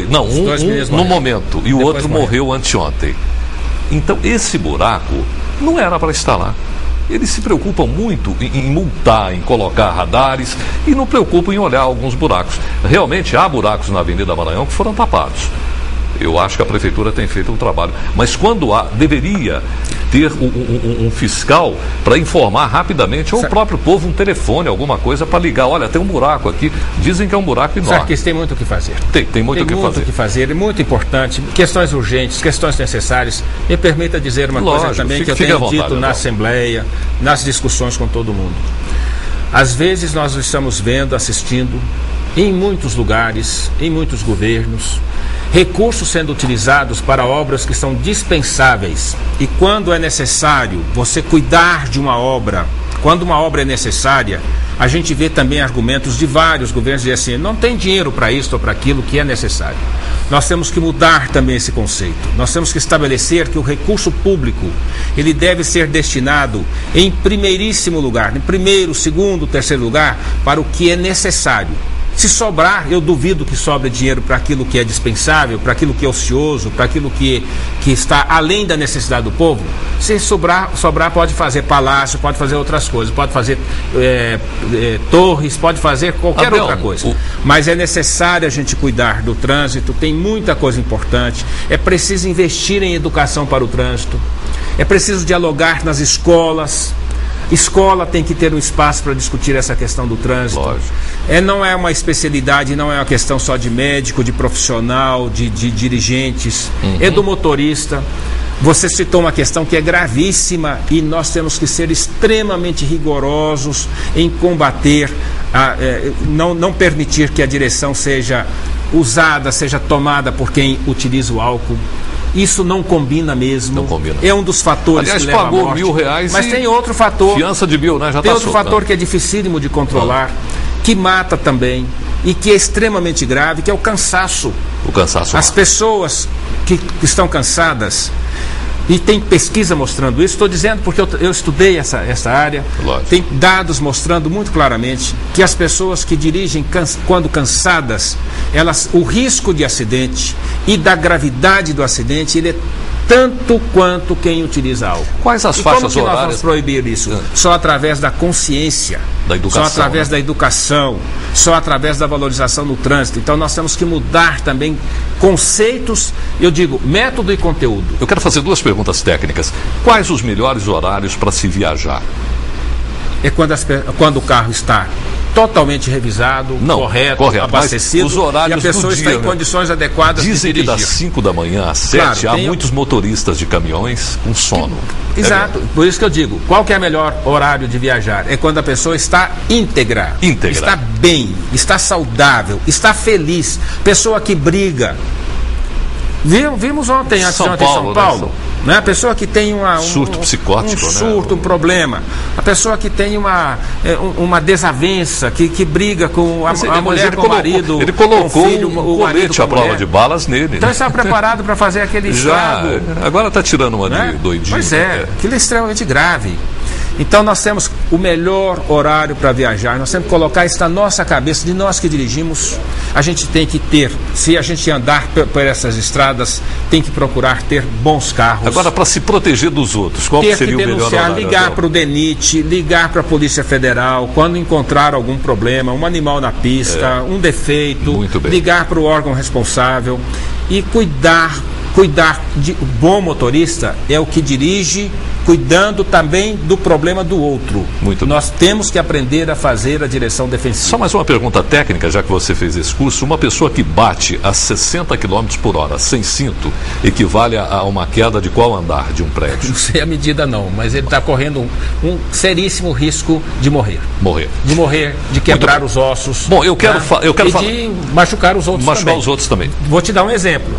Não, um no momento e o outro morreu anteontem. Então esse buraco não era para estar lá. Eles se preocupam muito em multar, em colocar radares e não preocupam em olhar alguns buracos. Realmente há buracos na Avenida Maranhão que foram tapados. Eu acho que a prefeitura tem feito um trabalho. Mas quando há, deveria ter um fiscal para informar rapidamente, ou o próprio povo, um telefone, alguma coisa para ligar. Olha, tem um buraco aqui. Dizem que é um buraco enorme. Sarquis, tem muito o que fazer. Tem muito o que fazer. É muito importante. Questões urgentes, questões necessárias. Me permita dizer uma coisa também que eu tenho dito na Assembleia, nas discussões com todo mundo. Às vezes nós estamos vendo, assistindo, em muitos lugares, em muitos governos, recursos sendo utilizados para obras que são dispensáveis. E quando é necessário você cuidar de uma obra, quando uma obra é necessária, a gente vê também argumentos de vários governos dizendo assim, não tem dinheiro para isso ou para aquilo que é necessário. Nós temos que mudar também esse conceito. Nós temos que estabelecer que o recurso público, ele deve ser destinado em primeiríssimo lugar, em primeiro, segundo, terceiro lugar, para o que é necessário. Se sobrar, eu duvido que sobre dinheiro para aquilo que é dispensável, para aquilo que é ocioso, para aquilo que está além da necessidade do povo. Se sobrar pode fazer palácio, pode fazer outras coisas, pode fazer torres, pode fazer qualquer outra coisa. Mas é necessário a gente cuidar do trânsito, tem muita coisa importante. É preciso investir em educação para o trânsito, é preciso dialogar nas escolas. Escola tem que ter um espaço para discutir essa questão do trânsito. Não é uma especialidade, não é uma questão só de médico, de profissional, de dirigentes, é do motorista. Você citou uma questão que é gravíssima e nós temos que ser extremamente rigorosos em combater, não permitir que a direção seja usada, seja tomada por quem utiliza o álcool. Isso não combina mesmo. Não combina. É um dos fatores que leva à morte. Pagou R$1.000. Mas tem outro fator. Fiança de 1.000, né? Já tem outro fator que é dificílimo de controlar, que mata também e que é extremamente grave, que é o cansaço. O cansaço. As pessoas que estão cansadas, e tem pesquisa mostrando isso, estou dizendo porque eu estudei essa área. Lógico. Tem dados mostrando muito claramente que as pessoas que dirigem quando cansadas, o risco de acidente e da gravidade do acidente, ele é tanto quanto quem utiliza álcool. Quais as faixas horárias? Como que nós vamos proibir isso? Só através da consciência, da educação, só através da educação, só através da valorização no trânsito. Então nós temos que mudar também conceitos, eu digo, método e conteúdo. Eu quero fazer duas perguntas técnicas. Quais os melhores horários para se viajar? É quando o carro está totalmente revisado, correto, abastecido, os horários e a pessoa está em condições adequadas de dirigir. Dizem que das 5 da manhã às 7 há muitos motoristas de caminhões com sono. Exato, por isso que eu digo, qual que é o melhor horário de viajar? É quando a pessoa está íntegra, está bem, está saudável, está feliz. Pessoa que briga. Vimos ontem, em São Paulo, né? A pessoa que tem um surto psicótico, um problema, a pessoa que tem uma desavença, que briga com a mulher, com o marido, ele colocou com o filho, o colete à prova de balas nele. Então está preparado para fazer aquele estrago. Agora está tirando uma de doidinho. Pois aquilo é extremamente grave. Então nós temos o melhor horário para viajar, nós temos que colocar isso na nossa cabeça, de nós que dirigimos. A gente tem que ter, se a gente andar por essas estradas, tem que procurar ter bons carros. Agora, para se proteger dos outros, qual seria o melhor horário? Ligar para o DENIT, ligar para a Polícia Federal, quando encontrar algum problema, um animal na pista, um defeito, ligar para o órgão responsável e cuidar de bom motorista é o que dirige, cuidando também do problema do outro. Nós temos que aprender a fazer a direção defensiva. Só mais uma pergunta técnica, já que você fez esse curso. Uma pessoa que bate a 60 km por hora sem cinto equivale a uma queda de qual andar de um prédio? Não sei a medida não, mas ele está correndo um seríssimo risco de morrer. De morrer, de quebrar os ossos. Bom, eu quero falar. De machucar os outros também. Vou te dar um exemplo.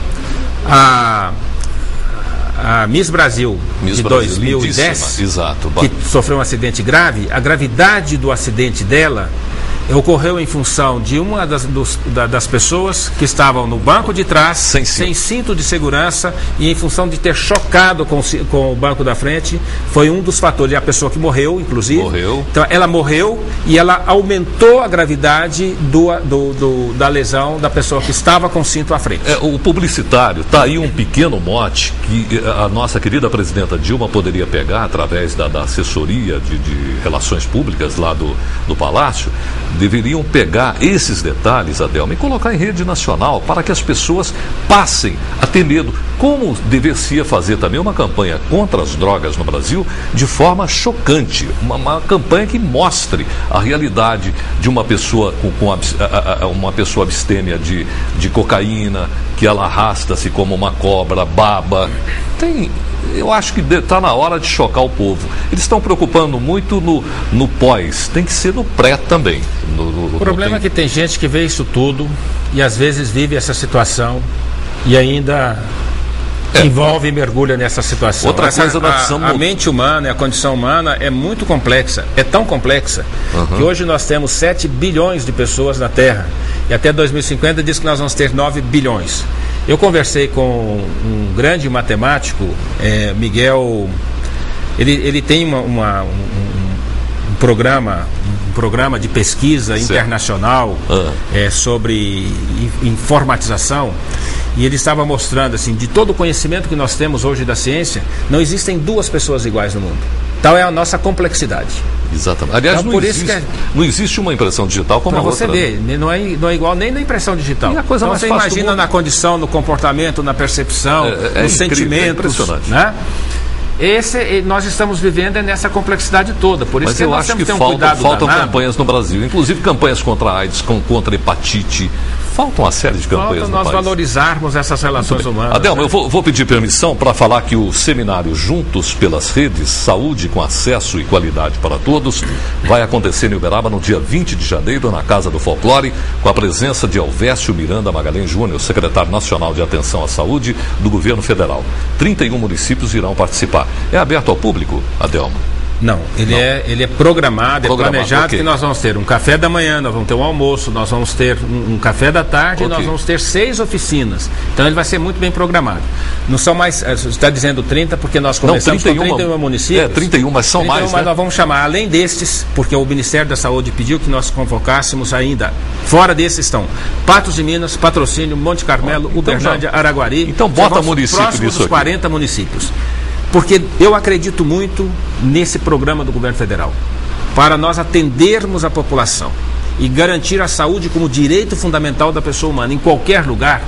A Miss Brasil de 2010, exato, que sofreu um acidente grave, a gravidade do acidente dela ocorreu em função de uma das pessoas que estavam no banco de trás, sem cinto de segurança, e em função de ter chocado com o banco da frente, foi um dos fatores. E a pessoa que morreu, inclusive. Então, ela morreu e ela aumentou a gravidade da lesão da pessoa que estava com o cinto à frente. O publicitário, está aí um pequeno mote que a nossa querida presidenta Dilma poderia pegar através da assessoria de relações públicas lá do Palácio. Deveriam pegar esses detalhes, Adelma, e colocar em rede nacional para que as pessoas passem a ter medo. Como deveria fazer também uma campanha contra as drogas no Brasil de forma chocante. Uma campanha que mostre a realidade de uma pessoa uma pessoa abstêmia de cocaína, que ela arrasta-se como uma cobra, baba. Eu acho que está na hora de chocar o povo. Eles estão preocupando muito no pós, tem que ser no pré também. O problema é que tem gente que vê isso tudo e às vezes vive essa situação e ainda envolve e mergulha nessa situação. Outra coisa a mente humana e a condição humana é muito complexa, é tão complexa que hoje nós temos 7 bilhões de pessoas na Terra e até 2050 diz que nós vamos ter 9 bilhões. Eu conversei com um grande matemático, Miguel, ele tem um programa de pesquisa internacional sobre informatização, e ele estava mostrando assim, de todo o conhecimento que nós temos hoje da ciência, não existem 2 pessoas iguais no mundo. Tal é a nossa complexidade. Exatamente. Aliás, então, não existe uma impressão digital como a outra. Para você ver, né? não é igual nem na impressão digital. E a coisa então mais você fácil imagina na condição, no comportamento, na percepção, nos sentimentos. É impressionante. Né? Nós estamos vivendo nessa complexidade toda, por isso que nós temos que ter um cuidado faltam danado. Campanhas no Brasil, inclusive campanhas contra a AIDS, contra a hepatite. Falta uma série de campanhas no país. Nós valorizarmos essas relações humanas. Adelma, eu vou pedir permissão para falar que o seminário Juntos pelas Redes, Saúde com Acesso e Qualidade para Todos, vai acontecer em Uberaba no dia 20 de janeiro, na Casa do Folclore, com a presença de Elvésio Miranda Magalhães Júnior, secretário nacional de Atenção à Saúde do Governo Federal. 31 municípios irão participar. É aberto ao público, Adelma? Não, ele é programado, é planejado, que nós vamos ter um café da manhã, nós vamos ter um almoço, nós vamos ter um café da tarde e nós vamos ter 6 oficinas. Então ele vai ser muito bem programado. Não são mais, você está dizendo 30 porque nós começamos com 31 municípios. 31, mas são 31, mais, mas nós vamos chamar, além destes, porque o Ministério da Saúde pediu que nós convocássemos ainda, fora desses estão Patos de Minas, Patrocínio, Monte Carmelo, Uberlândia, Araguari. Então bota município próximo dos 40 municípios. Porque eu acredito muito nesse programa do governo federal, para nós atendermos a população e garantir a saúde como direito fundamental da pessoa humana em qualquer lugar.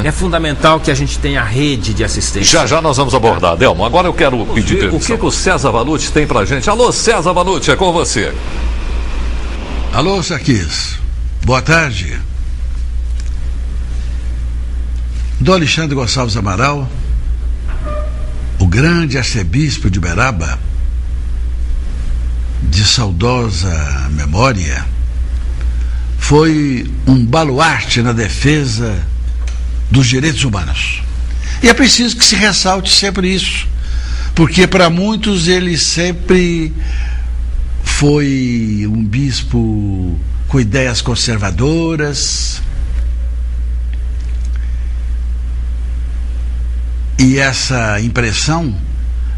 É fundamental que a gente tenha rede de assistência. Já nós vamos abordar, Adelma. Agora eu quero pedir permissão. O que o César Vanucci tem pra gente? Alô, César Vanucci, é com você. Alô, Sarquis. Boa tarde. Dom Alexandre Gonçalves Amaral, o grande arcebispo de Uberaba, de saudosa memória, foi um baluarte na defesa dos direitos humanos. E é preciso que se ressalte sempre isso, porque para muitos ele sempre foi um bispo com ideias conservadoras. E essa impressão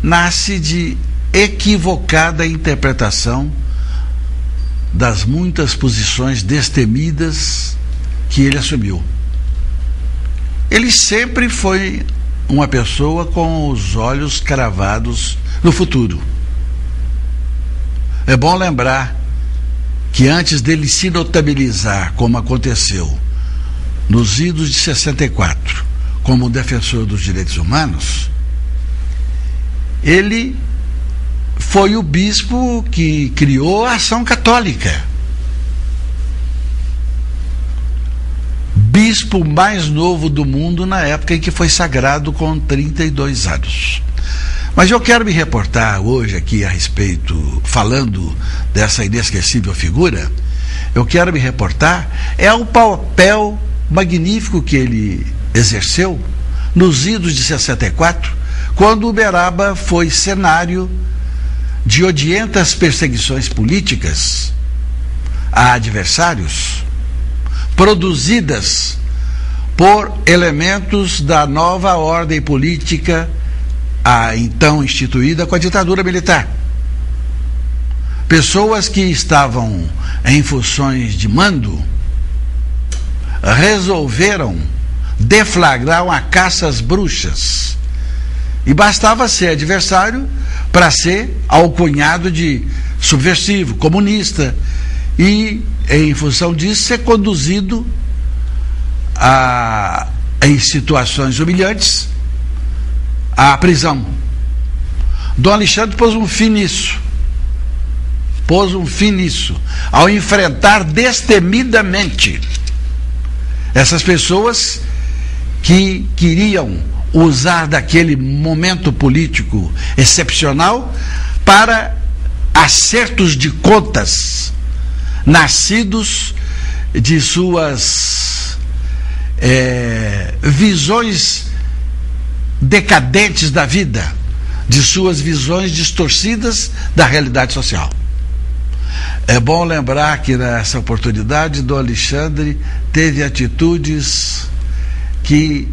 nasce de equivocada interpretação das muitas posições destemidas que ele assumiu. Ele sempre foi uma pessoa com os olhos cravados no futuro. É bom lembrar que antes dele se notabilizar, como aconteceu nos idos de 64, como defensor dos direitos humanos, ele foi o bispo que criou a Ação Católica. Bispo mais novo do mundo na época em que foi sagrado com 32 anos. Mas eu quero me reportar hoje aqui a respeito, falando dessa inesquecível figura, eu quero me reportar ao papel magnífico que ele exerceu nos idos de 64, quando Uberaba foi cenário de odientas perseguições políticas a adversários, produzidas por elementos da nova ordem política, a então instituída com a ditadura militar. Pessoas que estavam em funções de mando resolveram deflagrar uma caça às bruxas. E bastava ser adversário para ser alcunhado de subversivo, comunista, e, em função disso, ser conduzido em situações humilhantes à prisão. Dom Alexandre pôs um fim nisso. Ao enfrentar destemidamente essas pessoas que queriam usar daquele momento político excepcional para acertos de contas nascidos de suas visões decadentes da vida, de suas visões distorcidas da realidade social. É bom lembrar que nessa oportunidade Dom Alexandre teve atitudes que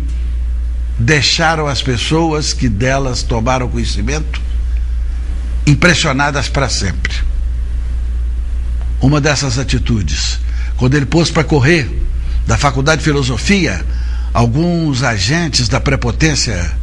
deixaram as pessoas que delas tomaram conhecimento impressionadas para sempre. Uma dessas atitudes, quando ele pôs para correr da Faculdade de Filosofia alguns agentes da prepotência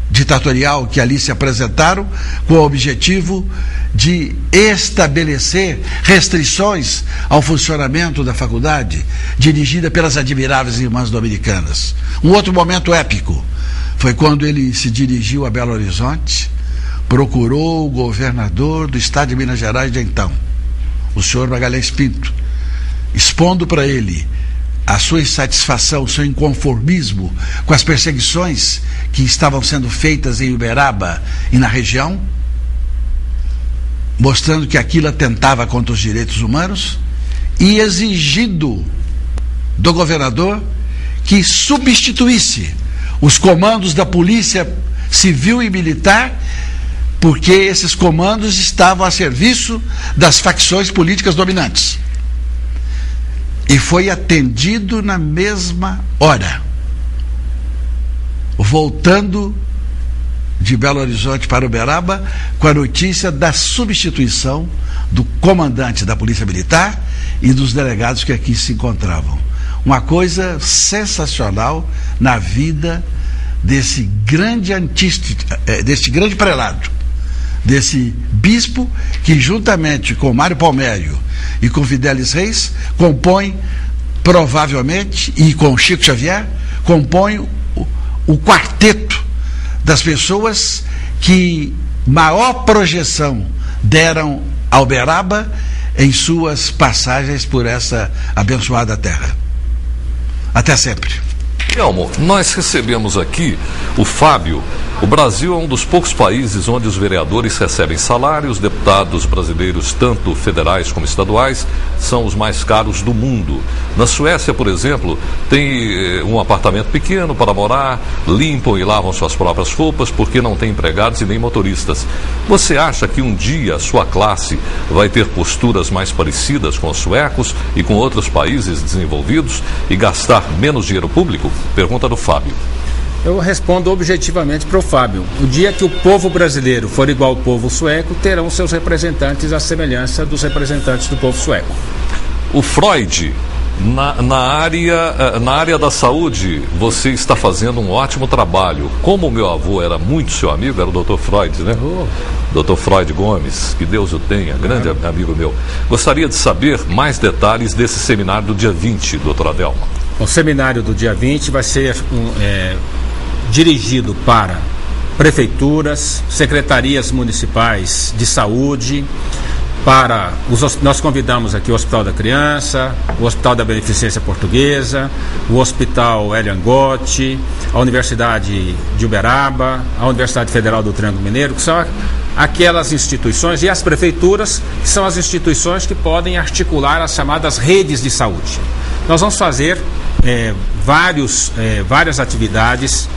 ditatorial que ali se apresentaram com o objetivo de estabelecer restrições ao funcionamento da faculdade, dirigida pelas admiráveis irmãs dominicanas. Um outro momento épico foi quando ele se dirigiu a Belo Horizonte, procurou o governador do estado de Minas Gerais de então, o senhor Magalhães Pinto, expondo para ele a sua insatisfação, o seu inconformismo com as perseguições que estavam sendo feitas em Uberaba e na região, mostrando que aquilo atentava contra os direitos humanos, e exigindo do governador que substituísse os comandos da polícia civil e militar, porque esses comandos estavam a serviço das facções políticas dominantes. E foi atendido na mesma hora. Voltando de Belo Horizonte para Uberaba, com a notícia da substituição do comandante da Polícia Militar e dos delegados que aqui se encontravam. Uma coisa sensacional na vida desse grande prelado, desse bispo que, juntamente com Mário Palmério e com Fidelis Reis, compõe provavelmente, e com Chico Xavier, compõe o quarteto das pessoas que maior projeção deram a Uberaba em suas passagens por essa abençoada terra. Até sempre. Elmo, nós recebemos aqui o Fábio. O Brasil é um dos poucos países onde os vereadores recebem salários. Deputados brasileiros, tanto federais como estaduais, são os mais caros do mundo. Na Suécia, por exemplo, tem um apartamento pequeno para morar, limpam e lavam suas próprias roupas porque não tem empregados e nem motoristas. Você acha que um dia a sua classe vai ter posturas mais parecidas com os suecos e com outros países desenvolvidos e gastar menos dinheiro público? Pergunta do Fábio. Eu respondo objetivamente para o Fábio. O dia que o povo brasileiro for igual ao povo sueco, terão seus representantes à semelhança dos representantes do povo sueco. O Freud, na área da saúde, você está fazendo um ótimo trabalho. Como o meu avô era muito seu amigo, era o Dr. Freud, né? Dr. Freud Gomes, que Deus o tenha, grande amigo meu. Gostaria de saber mais detalhes desse seminário do dia 20, doutora Adelma. O seminário do dia 20 vai ser dirigido para prefeituras, secretarias municipais de saúde, nós convidamos aqui o Hospital da Criança, o Hospital da Beneficência Portuguesa, o Hospital Elian Gotti, a Universidade de Uberaba, a Universidade Federal do Triângulo Mineiro, que são aquelas instituições, e as prefeituras, que são as instituições que podem articular as chamadas redes de saúde. Nós vamos fazer várias atividades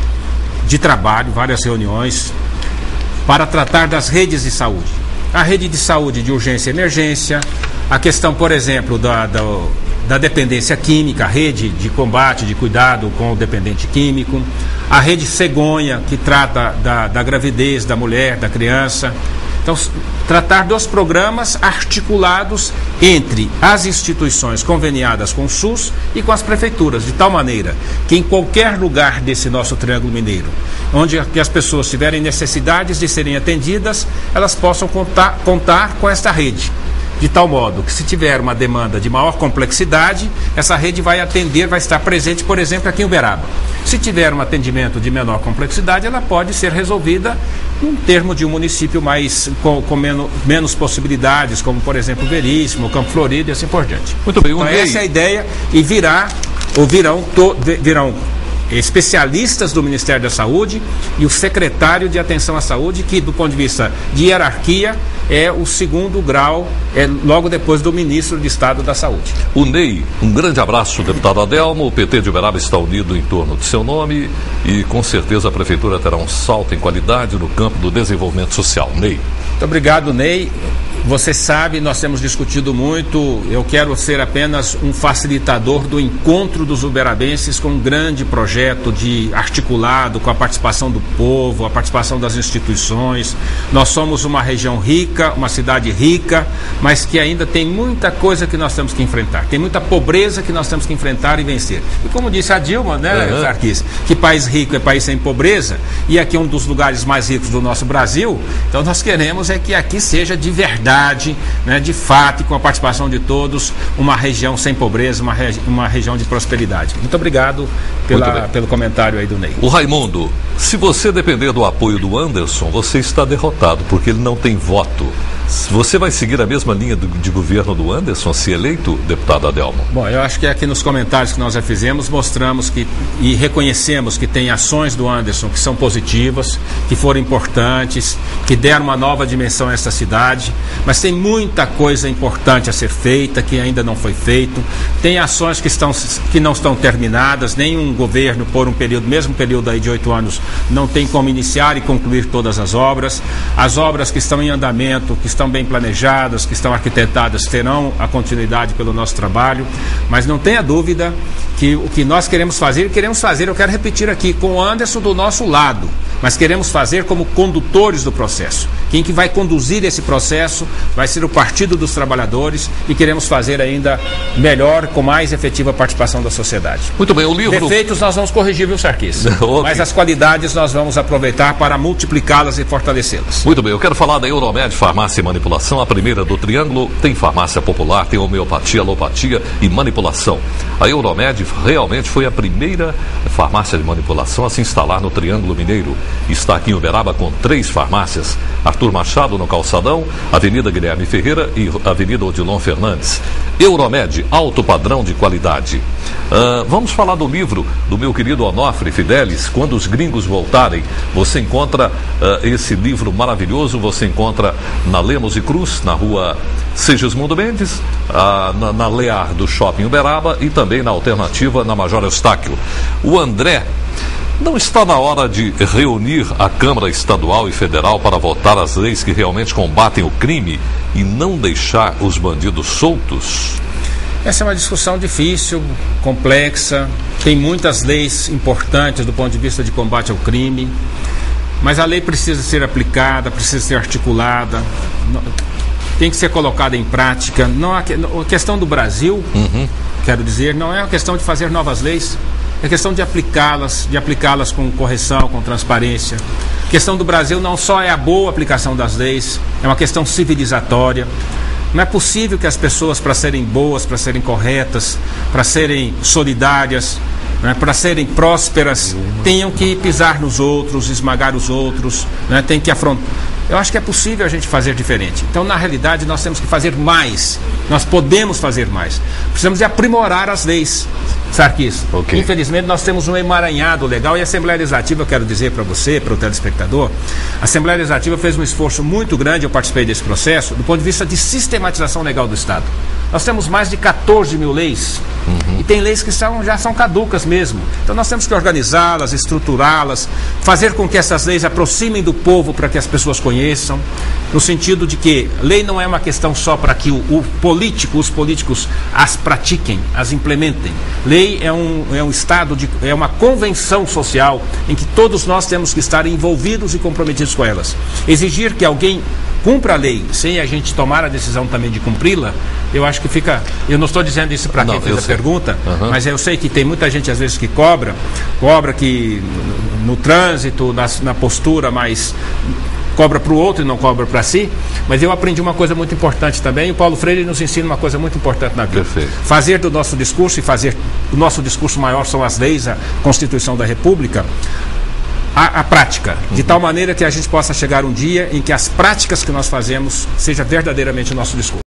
de trabalho, várias reuniões para tratar das redes de saúde. A rede de saúde de urgência e emergência, A questão, por exemplo, da dependência química, a rede de combate, de cuidado com o dependente químico, a rede cegonha, que trata da gravidez da mulher, da criança. Então, tratar dos programas articulados entre as instituições conveniadas com o SUS e com as prefeituras, de tal maneira que em qualquer lugar desse nosso Triângulo Mineiro, onde que as pessoas tiverem necessidades de serem atendidas, elas possam contar com esta rede. De tal modo que, se tiver uma demanda de maior complexidade, essa rede vai atender, vai estar presente, por exemplo, aqui em Uberaba. Se tiver um atendimento de menor complexidade, ela pode ser resolvida num termo de um município com menos possibilidades, como, por exemplo, Veríssimo, Campo Florido e assim por diante. Muito bem. Então, essa é a ideia, e virão especialistas do Ministério da Saúde e o secretário de Atenção à Saúde, que, do ponto de vista de hierarquia, é o segundo grau, logo depois do ministro de Estado da Saúde. O Ney, um grande abraço, deputado Adelmo. O PT de Uberaba está unido em torno de seu nome e, com certeza, a Prefeitura terá um salto em qualidade no campo do desenvolvimento social. Ney. Muito obrigado, Ney. Você sabe, nós temos discutido muito, eu quero ser apenas um facilitador do encontro dos uberabenses com um grande projeto articulado com a participação do povo, a participação das instituições. Nós somos uma região rica, uma cidade rica, mas que ainda tem muita coisa que nós temos que enfrentar. Tem muita pobreza que nós temos que enfrentar e vencer. E como disse a Dilma, né, Sarkis, que país rico é país sem pobreza, e aqui é um dos lugares mais ricos do nosso Brasil, então nós queremos que aqui seja de verdade, né, de fato, e com a participação de todos, uma região sem pobreza, uma região de prosperidade. Muito obrigado pelo comentário aí do Ney. O Raimundo, se você depender do apoio do Anderson, você está derrotado, porque ele não tem voto. Você vai seguir a mesma linha de governo do Anderson, se eleito, deputado Adelmo? Bom, eu acho que aqui nos comentários que nós já fizemos, mostramos e reconhecemos que tem ações do Anderson que são positivas, que foram importantes, que deram uma nova dimensão a essa cidade, mas tem muita coisa importante a ser feita, que ainda não foi feito. Tem ações que não estão terminadas, nenhum governo, por um período, mesmo período aí de 8 anos, não tem como iniciar e concluir todas as obras. As obras que estão em andamento, que estão bem planejadas, que estão arquitetadas, terão a continuidade pelo nosso trabalho, mas não tenha dúvida que o que nós queremos fazer, eu quero repetir aqui, com o Anderson do nosso lado, mas queremos fazer como condutores do processo. Quem que vai conduzir esse processo vai ser o Partido dos Trabalhadores, e queremos fazer ainda melhor, com mais efetiva participação da sociedade. Muito bem, o livro... Defeitos nós vamos corrigir, viu, Sarkis? Okay. Mas as qualidades nós vamos aproveitar para multiplicá-las e fortalecê-las. Muito bem, eu quero falar da Euromed Farmácia e Manipulação, a primeira do Triângulo. Tem farmácia popular, tem homeopatia, alopatia e manipulação. A Euromed realmente foi a primeira farmácia de manipulação a se instalar no Triângulo Mineiro. Está aqui em Uberaba com 3 farmácias: Arthur Machado no Calçadão, Avenida Guilherme Ferreira e Avenida Odilon Fernandes. Euromed, alto padrão de qualidade. Vamos falar do livro do meu querido Onofre Fidelis, Quando os Gringos Voltarem. Você encontra esse livro maravilhoso, você encontra na Lemos e Cruz, na rua Segismundo Mendes, na Lear do Shopping Uberaba, e também na Alternativa, na Major Eustáquio. O André: não está na hora de reunir a Câmara Estadual e Federal para votar as leis que realmente combatem o crime e não deixar os bandidos soltos? Essa é uma discussão difícil, complexa, tem muitas leis importantes do ponto de vista de combate ao crime, mas a lei precisa ser aplicada, precisa ser articulada, tem que ser colocada em prática. Não, a questão do Brasil, quero dizer, não é uma questão de fazer novas leis, é questão de aplicá-las com correção, com transparência. A questão do Brasil não só é a boa aplicação das leis, é uma questão civilizatória. Não é possível que as pessoas, para serem boas, para serem corretas, para serem solidárias, né, para serem prósperas, tenham que pisar nos outros, esmagar os outros, né, tem que afrontar. Eu acho que é possível a gente fazer diferente. Então, na realidade, nós temos que fazer mais. Nós podemos fazer mais. Precisamos de aprimorar as leis, Sarkis. Okay. Infelizmente, nós temos um emaranhado legal, e a Assembleia Legislativa, eu quero dizer para você, para o telespectador, a Assembleia Legislativa fez um esforço muito grande, eu participei desse processo, do ponto de vista de sistematização legal do Estado. Nós temos mais de 14 mil leis, e tem leis que já são caducas mesmo. Então nós temos que organizá-las, estruturá-las, fazer com que essas leis aproximem do povo para que as pessoas conheçam, conheçam, no sentido de que lei não é uma questão só para que os políticos as pratiquem, as implementem. Lei é um estado, é uma convenção social em que todos nós temos que estar envolvidos e comprometidos com elas. Exigir que alguém cumpra a lei sem a gente tomar a decisão também de cumpri-la, eu acho que fica... Eu não estou dizendo isso para quem fez a pergunta, mas eu sei que tem muita gente às vezes que cobra que no trânsito, na postura, mas cobra para o outro e não cobra para si. Mas eu aprendi uma coisa muito importante também, e o Paulo Freire nos ensina uma coisa muito importante na vida. Perfeito. Fazer do nosso discurso, e fazer o nosso discurso maior são as leis, a Constituição da República, a prática, de tal maneira que a gente possa chegar um dia em que as práticas que nós fazemos seja verdadeiramente o nosso discurso.